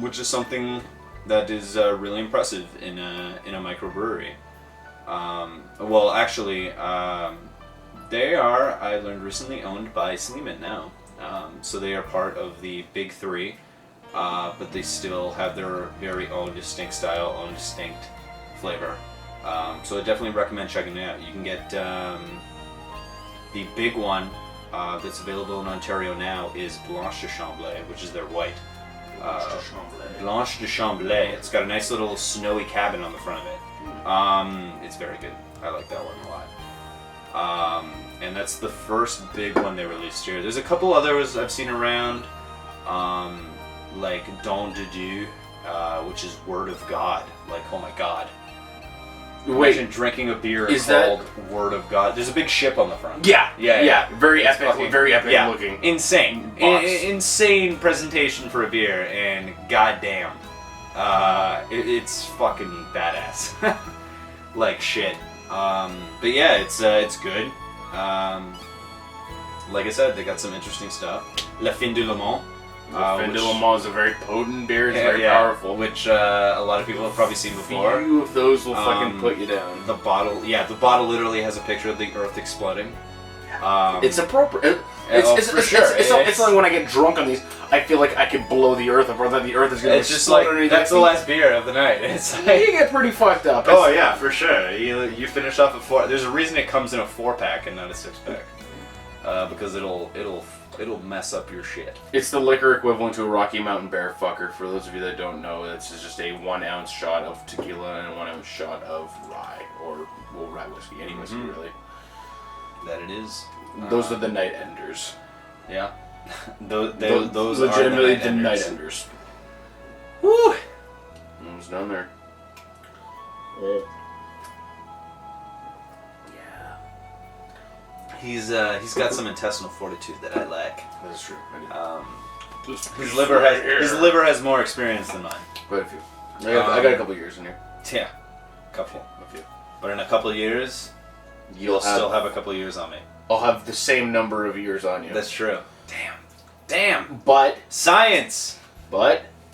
which is something that is really impressive in a microbrewery. Well, actually, they are, I learned recently, owned by Sleeman now. So they are part of the big three, but they still have their very own distinct style, own distinct flavor. So I definitely recommend checking it out. You can get the big one that's available in Ontario now is Blanche de Chamblay, which is their white. Blanche de Chamblay. It's got a nice little snowy cabin on the front of it. It's very good. I like that one a lot. And that's the first big one they released here. There's a couple others I've seen around, like Don de Dieu, which is Word of God. Like, oh my God. Wait, Imagine drinking a beer is called Word of God. There's a big ship on the front. Yeah. Very It's epic, fucking- very epic yeah, looking. Insane. Box. Insane presentation for a beer, and goddamn, it's fucking badass. Like shit. But yeah, it's good. Like I said, they got some interesting stuff. La Fin de Le Mans. Fin de Le Mans is a very potent beer. It's Yeah, very yeah, powerful. which a lot of people have probably seen before. Few of those will fucking Um, put you down. The bottle literally has a picture of the Earth exploding. It's appropriate. For It's like when I get drunk on these, I feel like I could blow the Earth up, or that the Earth is going to It's just like that's the last beer of the night. It's like, You get pretty fucked up. oh yeah, for sure. You finish off at 4. There's a reason it comes in a 4-pack and not a 6-pack, because it'll mess up your shit. It's the liquor equivalent to a Rocky Mountain Bear fucker. For those of you that don't know, it's just a 1 ounce shot of tequila and a 1 ounce shot of rye, or rye whiskey, any whiskey really. That it is. Those are the night enders. Yeah. those are legitimately the night enders. enders. Woo! Almost done there. He's got some intestinal fortitude that I lack. That is true. His liver has more experience than mine. Quite a few. I got a couple years in here. Yeah, couple. A few. But in a couple years, you'll still have a couple years on me. I'll have the same number of years on you. That's true. Damn. But Science.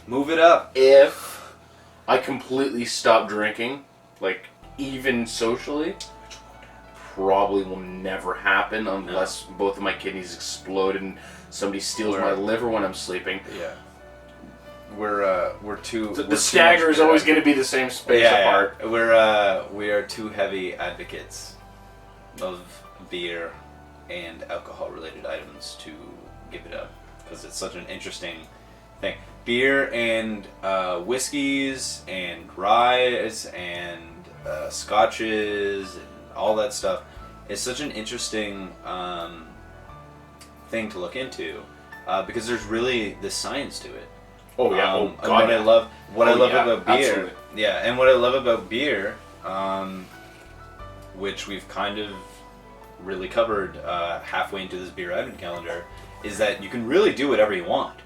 Move it up. if I completely stop drinking, like even socially, probably will never happen unless both of my kidneys explode and somebody steals my liver when I'm sleeping. Yeah. We're too. The stagger is always going to be the same space apart. Yeah. We are two heavy advocates of beer and alcohol-related items to give it up because it's such an interesting thing. Beer and whiskeys and ryes and scotches and all that stuff is such an interesting thing to look into because there's really the science to it. Oh yeah. And what I love about beer, absolutely. yeah, and what I love about beer, which we've kind of really covered halfway into this beer advent calendar, is that you can really do whatever you want.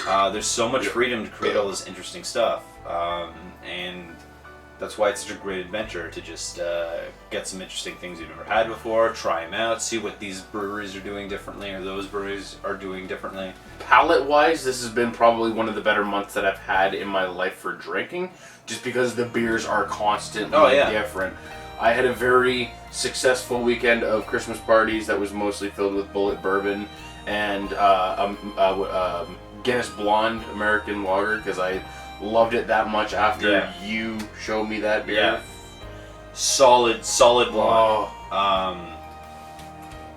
There's so much freedom to create all this interesting stuff, and that's why it's such a great adventure to just get some interesting things you've never had before, try them out, see what these breweries are doing differently or those breweries are doing differently. Palate-wise, this has been probably one of the better months that I've had in my life for drinking, just because the beers are constantly different. I had a very successful weekend of Christmas parties that was mostly filled with Bullet Bourbon and Guinness Blonde American Lager, because I loved it that much after you showed me that beer. Yeah. Solid blonde.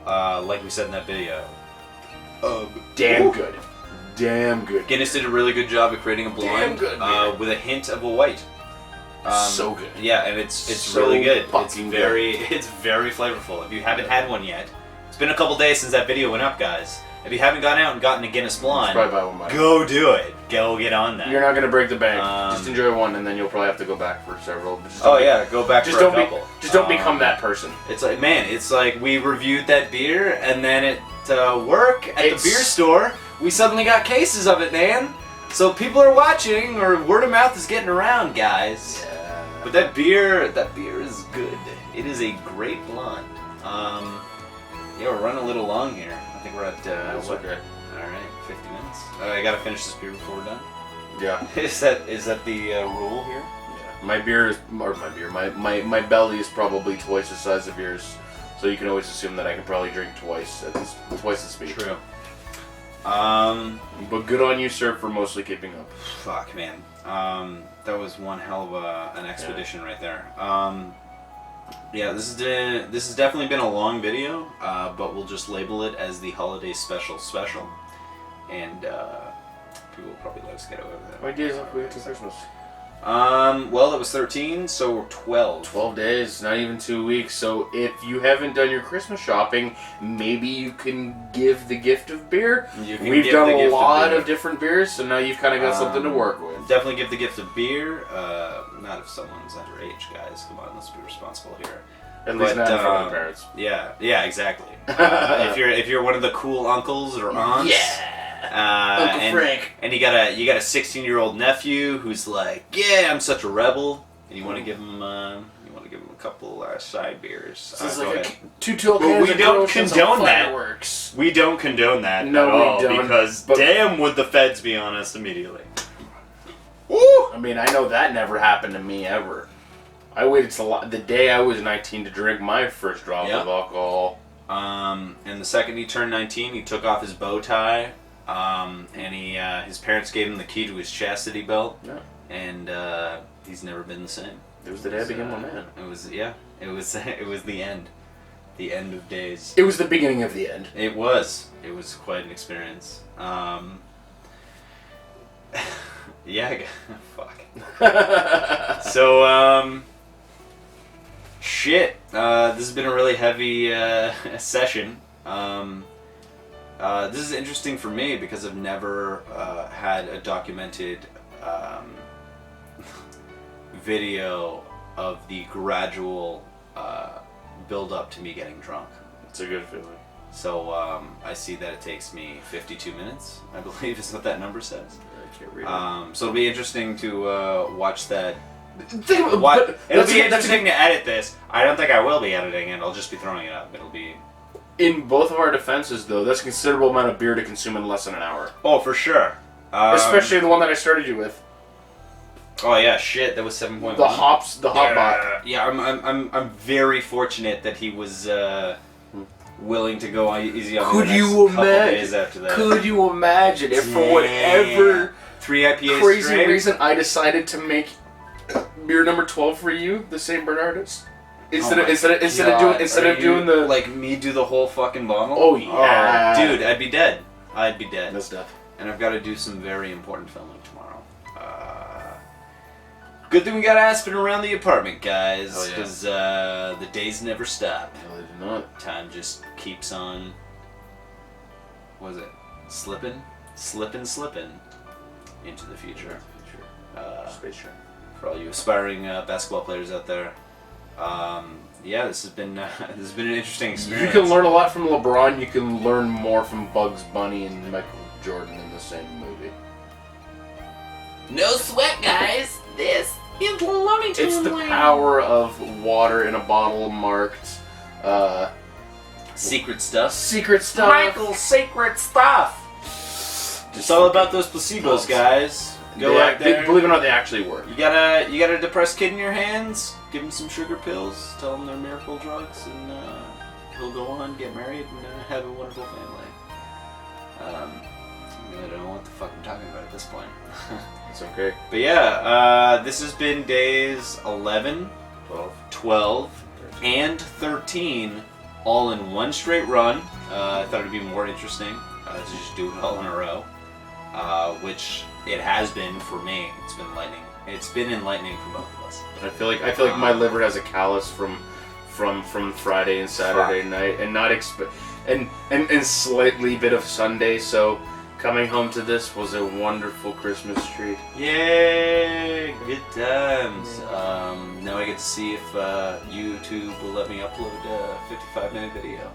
Like we said in that video. Damn good. Damn good. Guinness did a really good job of creating a blonde good beer. with a hint of a white. So good. Yeah, and it's So really good. It's fucking it's very flavorful. If you haven't had one yet, it's been a couple days since that video went up, guys. If you haven't gone out and gotten a Guinness Blonde, Probably buy one by go do it. Go get on that. You're not gonna break the bank. Just enjoy one, and then you'll probably have to go back for several. But just don't go back Just for don't a couple. Just don't become that person. It's like, man, it's like we reviewed that beer, and then at work at the It's- beer store, we suddenly got cases of it, man. So people are watching, or word of mouth is getting around, guys. But that beer is good. It is a great blonde. Yeah, we're running a little long here. I think we're at That's what? okay. All right, 50 minutes. I gotta finish this beer before we're done. Yeah. Is that the rule here? Yeah. My belly is probably twice the size of yours, so you can always assume that I can probably drink twice the speed. True. But good on you, sir, for mostly keeping up. Fuck, man. That was one hell of an expedition right there. Yeah, this has definitely been a long video, but we'll just label it as the holiday special, and people will probably let us get away with that. How many days left we have to Christmas? Well, that was 13, so 12. 12 days, not even 2 weeks. So if you haven't done your Christmas shopping, maybe you can give the gift of beer. We've done a lot of different beers, so now you've kind of got something to work with. Definitely give the gift of beer. Not if someone's underage, guys. Come on, let's be responsible here. At least not in front of the parents. Yeah, exactly. If you're one of the cool uncles or aunts. Yeah. Uncle Frank. And you got a 16-year-old nephew who's like, yeah, I'm such a rebel, and you want to give him a couple side beers. So it's go like ahead. two tall Well, cans we of don't girls and some condone that. fireworks. We don't condone that No, at we all don't, because but- damn would the feds be on us immediately. Woo! I mean, I know that never happened to me ever. I waited till the day I was 19 to drink my first drop of alcohol. And the second he turned 19, he took off his bow tie, and his parents gave him the key to his chastity belt, and he's never been the same. It was the day I became a man. It was the end of days. It was the beginning of the end. It was quite an experience. Yeah, fuck. So, shit. This has been a really heavy session. This is interesting for me because I've never had a documented video of the gradual build up to me getting drunk. It's a good feeling. So I see that it takes me 52 minutes, I believe is what that number says. I can't read it. So it'll be interesting to watch that. It'll It'll be interesting to edit this. I don't think I will be editing it. I'll just be throwing it up. It'll be... In both of our defenses, though, that's a considerable amount of beer to consume in less than an hour. Oh, for sure. Especially the one that I started you with. Oh yeah, shit. That was 7.1. The hop bot. Yeah, I'm very fortunate that he was willing to go easy on me the next couple days after that. Could you imagine if for whatever 3 IPAs crazy straight? reason I decided to make beer number 12 for you, the Saint Bernardus? Instead of doing the like me do the whole fucking bottle. Oh yeah, dude, I'd be dead. That's death. And I've got to do some very important filming tomorrow. Good thing we got Aspen around the apartment, guys, because the days never stop. No, they do not. Time just keeps on. What is it? Slipping into the future. Space Jam. For all you aspiring basketball players out there. Yeah, this has been an interesting experience. You can learn a lot from LeBron. You can learn more from Bugs Bunny and Michael Jordan in the same movie. No sweat, guys. This is Looney Tunes. It's the power of water in a bottle marked secret stuff. secret stuff. Michael's secret stuff. It's all about those placebos, guys. Go out there. Believe it or not, they actually work. You got a depressed kid in your hands. Give him some sugar pills. Tell him they're miracle drugs, and he'll go on, get married, and have a wonderful family. I don't know what the fuck I'm talking about at this point. It's okay. But yeah, this has been days 11, 12, and 13, all in one straight run. I thought it'd be more interesting to just do it all in a row, which it has been for me. It's been enlightening. It's been enlightening for both of us. I feel like my liver has a callus from Friday and Saturday night, and not and slightly bit of Sunday. So coming home to this was a wonderful Christmas treat. Yay! Good times. Now I get to see if YouTube will let me upload a 55-minute video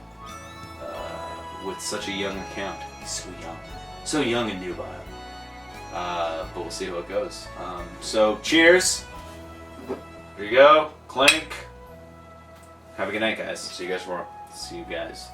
with such a young account. He's so young and nubile. But we'll see how it goes. So cheers. Here you go. Clink. Have a good night, guys. See you guys tomorrow. See you guys.